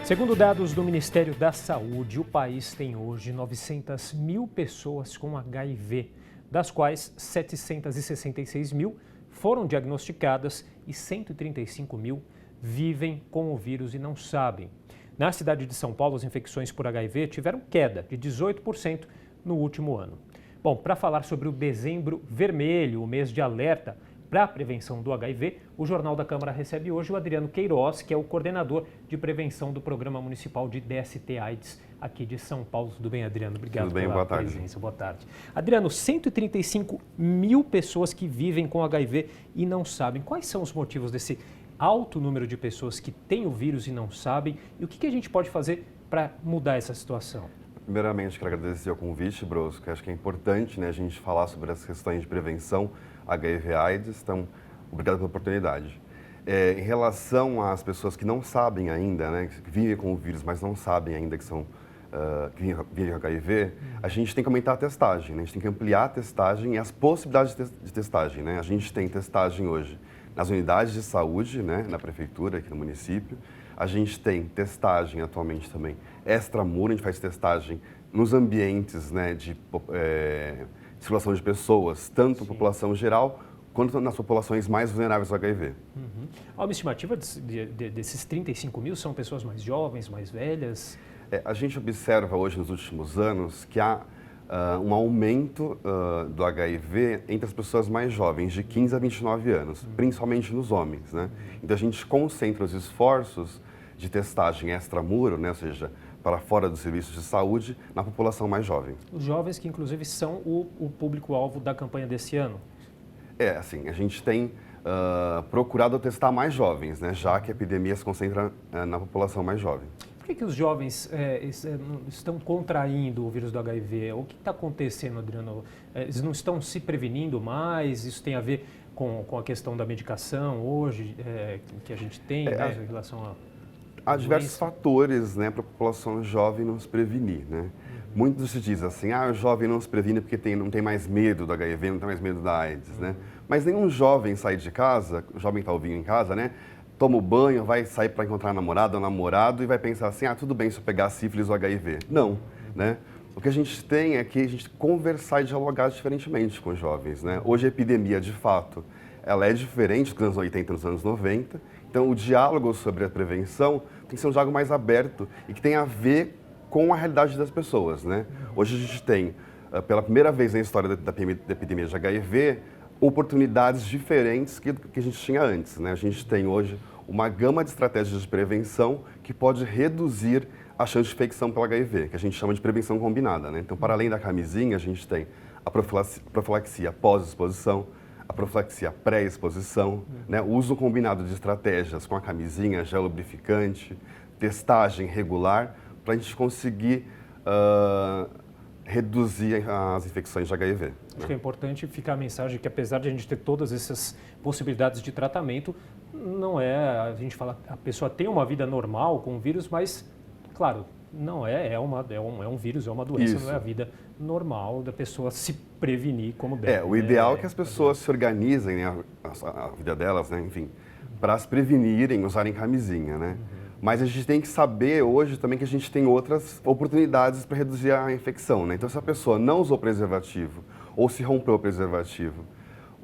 Segundo dados do Ministério da Saúde, o país tem hoje 900 mil pessoas com HIV, das quais 766 mil foram diagnosticadas e 135 mil vivem com o vírus e não sabem. Na cidade de São Paulo, as infecções por HIV tiveram queda de 18% no último ano. Bom, para falar sobre o Dezembro Vermelho, o mês de alerta para a prevenção do HIV, o Jornal da Câmara recebe hoje o Adriano Queiroz, que é o coordenador de prevenção do Programa Municipal de DST-AIDS aqui de São Paulo. Tudo bem, Adriano? Obrigado pela presença. Boa tarde. Adriano, 135 mil pessoas que vivem com HIV e não sabem. Quais são os motivos desse alto número de pessoas que têm o vírus e não sabem? E o que a gente pode fazer para mudar essa situação? Primeiramente, quero agradecer o convite, Brosco, que acho que é importante, né, a gente falar sobre as questões de prevenção HIV/AIDS, então, obrigado pela oportunidade. Em relação às pessoas que não sabem ainda, né, que vivem com o vírus, mas não sabem ainda que vivem com HIV, a gente tem que aumentar a testagem, né, a gente tem que ampliar a testagem e as possibilidades de testagem, né. A gente tem testagem hoje nas unidades de saúde, né, na prefeitura, aqui no município. A gente tem testagem atualmente também extramuro, a gente faz testagem nos ambientes, né, de circulação de pessoas, tanto na população geral quanto nas populações mais vulneráveis ao HIV. Há uma estimativa desses 35 mil são pessoas mais jovens, mais velhas? A gente observa hoje nos últimos anos que há um aumento do HIV entre as pessoas mais jovens, de 15 a 29 anos, principalmente nos homens, né? Então a gente concentra os esforços de testagem extramuro, né, ou seja, para fora dos serviços de saúde, na população mais jovem. Os jovens que inclusive são o público-alvo da campanha desse ano? Assim, a gente tem procurado testar mais jovens, né, já que a epidemia se concentra na população mais jovem. Por que os jovens estão contraindo o vírus do HIV? O que está acontecendo, Adriano? Eles não estão se prevenindo mais? Isso tem a ver com a questão da medicação hoje que a gente tem, né, em relação a... Há diversos fatores, né, para a população jovem não se prevenir, né? Muitos se diz assim, o jovem não se previne porque não tem mais medo do HIV, não tem mais medo da AIDS, né? Mas nenhum jovem sai de casa, o jovem está ouvindo em casa, né? Toma o banho, vai sair para encontrar a namorada ou namorado e vai pensar assim, tudo bem se eu pegar sífilis ou HIV. Não, né? O que a gente tem é que a gente conversar e dialogar diferentemente com os jovens, né? Hoje a epidemia, de fato, ela é diferente dos anos 80 e dos anos 90, então o diálogo sobre a prevenção tem que ser um diálogo mais aberto e que tem a ver com a realidade das pessoas, né? Hoje a gente tem, pela primeira vez na história da epidemia de HIV, oportunidades diferentes que a gente tinha antes, né? A gente tem hoje uma gama de estratégias de prevenção que pode reduzir a chance de infecção pelo HIV, que a gente chama de prevenção combinada, né? Então, para além da camisinha, a gente tem a profilaxia pós-exposição, a profilaxia pré-exposição, né? O uso combinado de estratégias com a camisinha, gel lubrificante, testagem regular, para a gente conseguir reduzir as infecções de HIV. Acho que é importante ficar a mensagem que, apesar de a gente ter todas essas possibilidades de tratamento, não é, a gente fala, a pessoa tem uma vida normal com o vírus, mas, claro, não é um vírus, é uma doença, Isso. não é a vida normal da pessoa se prevenir como deve. O ideal é que as pessoas se organizem, né, a vida delas, né, enfim, para se prevenirem, usarem camisinha, né? Mas a gente tem que saber hoje também que a gente tem outras oportunidades para reduzir a infecção, né? Então, se a pessoa não usou preservativo, ou se rompeu o preservativo,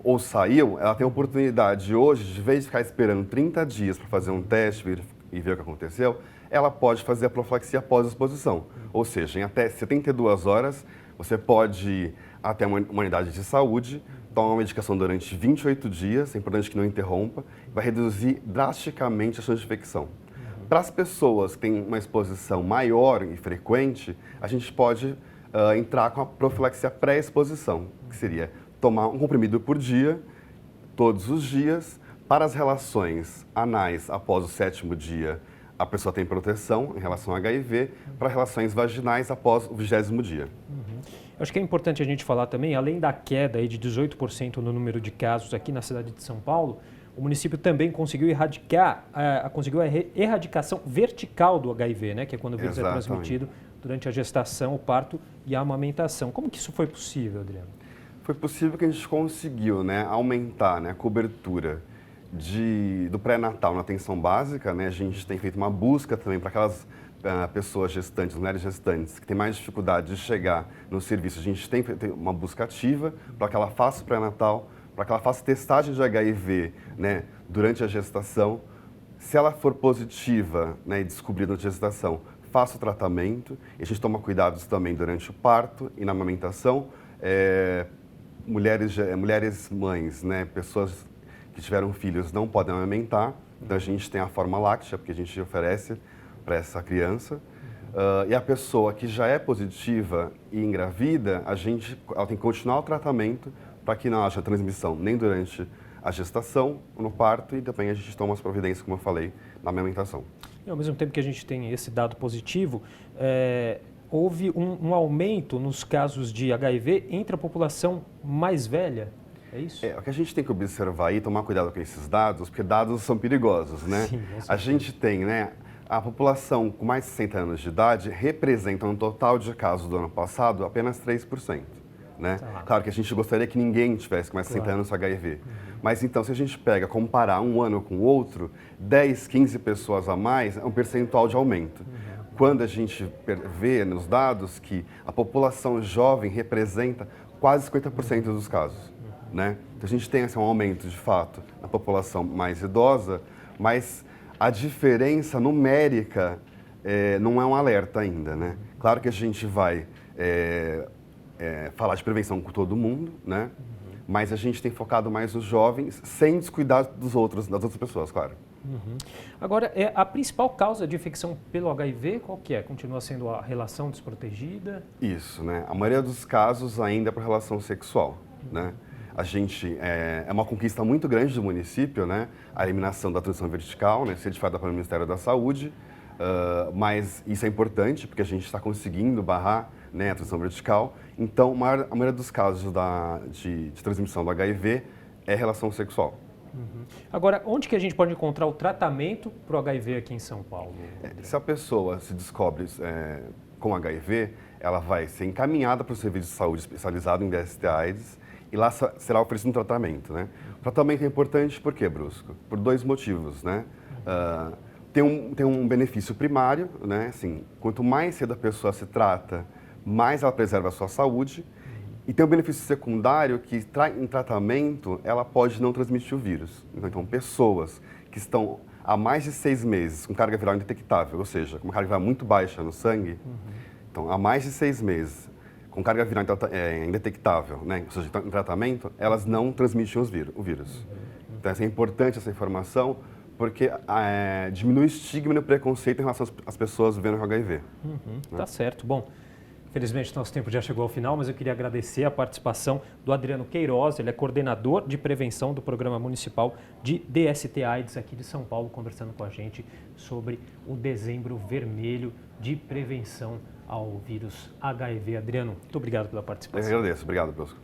ou saiu, ela tem a oportunidade hoje, de vez de ficar esperando 30 dias para fazer um teste e ver o que aconteceu, ela pode fazer a profilaxia pós-exposição. Ou seja, em até 72 horas, você pode ir até uma unidade de saúde, tomar uma medicação durante 28 dias, é importante que não interrompa, vai reduzir drasticamente a chance de infecção. Para as pessoas que têm uma exposição maior e frequente, a gente pode entrar com a profilaxia pré-exposição, que seria tomar um comprimido por dia, todos os dias. Para as relações anais após o 7º dia, a pessoa tem proteção em relação ao HIV, para relações vaginais após o 20º dia. Acho que é importante a gente falar também, além da queda aí de 18% no número de casos aqui na cidade de São Paulo, o município também conseguiu conseguiu a erradicação vertical do HIV, né? Que é quando o vírus é transmitido durante a gestação, o parto e a amamentação. Como que isso foi possível, Adriano? Foi possível que a gente conseguiu, né, aumentar, né, a cobertura do pré-natal na atenção básica, né, a gente tem feito uma busca também para aquelas pessoas gestantes, mulheres gestantes, que têm mais dificuldade de chegar no serviço. A gente tem feito uma busca ativa para que ela faça o pré-natal, para que ela faça testagem de HIV, né, durante a gestação. Se ela for positiva, né, e descobrida durante a gestação, faça o tratamento. E a gente toma cuidados também durante o parto e na amamentação. Mulheres mães, né, pessoas que tiveram filhos não podem amamentar. Então a gente tem a forma láctea, porque a gente oferece para essa criança. E a pessoa que já é positiva e engravida, ela tem que continuar o tratamento para que não haja transmissão nem durante a gestação, no parto, e também a gente toma as providências, como eu falei, na amamentação. E ao mesmo tempo que a gente tem esse dado positivo, houve um aumento nos casos de HIV entre a população mais velha, é isso? O que a gente tem que observar e tomar cuidado com esses dados, porque dados são perigosos, né? Sim, a gente tem, né, a população com mais de 60 anos de idade representa no total de casos do ano passado apenas 3%. Né? Claro que a gente gostaria que ninguém tivesse com mais de 60 anos HIV. Mas então, se a gente comparar um ano com o outro, 10, 15 pessoas a mais é um percentual de aumento. Quando a gente vê nos dados que a população jovem representa quase 50% dos casos. Né? Então, a gente tem um aumento, de fato, na população mais idosa, mas a diferença numérica não é um alerta ainda. Né? Claro que a gente vai falar de prevenção com todo mundo, né? Mas a gente tem focado mais nos jovens, sem descuidar das outras pessoas, claro. Agora, a principal causa de infecção pelo HIV, qual que é? Continua sendo a relação desprotegida? Isso, né? A maioria dos casos ainda é por relação sexual, né? A gente, é uma conquista muito grande do município, né? A eliminação da transmissão vertical, né? Certificada pelo Ministério da Saúde, mas isso é importante porque a gente está conseguindo barrar, né, a transmissão vertical. Então, a maioria dos casos de transmissão do HIV é relação sexual. Agora, onde que a gente pode encontrar o tratamento para o HIV aqui em São Paulo? Se a pessoa se descobre com HIV, ela vai ser encaminhada para o serviço de saúde especializado em DST/AIDS e lá será oferecido um tratamento, né? O tratamento é importante por quê, Brusco? Por dois motivos, né? Tem um benefício primário, né? Assim, quanto mais cedo a pessoa se trata, mais ela preserva a sua saúde. E tem um benefício secundário que, em tratamento, ela pode não transmitir o vírus. Então, pessoas que estão há mais de 6 meses com carga viral indetectável, ou seja, com uma carga viral muito baixa no sangue, então, há mais de 6 meses com carga viral indetectável, né, ou seja, em tratamento, elas não transmitem o vírus. Então, é importante essa informação, porque diminui o estigma e o preconceito em relação às pessoas vivendo com HIV. Né? Tá certo. Bom, infelizmente nosso tempo já chegou ao final, mas eu queria agradecer a participação do Adriano Queiroz, ele é coordenador de prevenção do Programa Municipal de DST/AIDS aqui de São Paulo, conversando com a gente sobre o Dezembro Vermelho de prevenção ao vírus HIV. Adriano, muito obrigado pela participação. Eu agradeço. Obrigado, Brusco.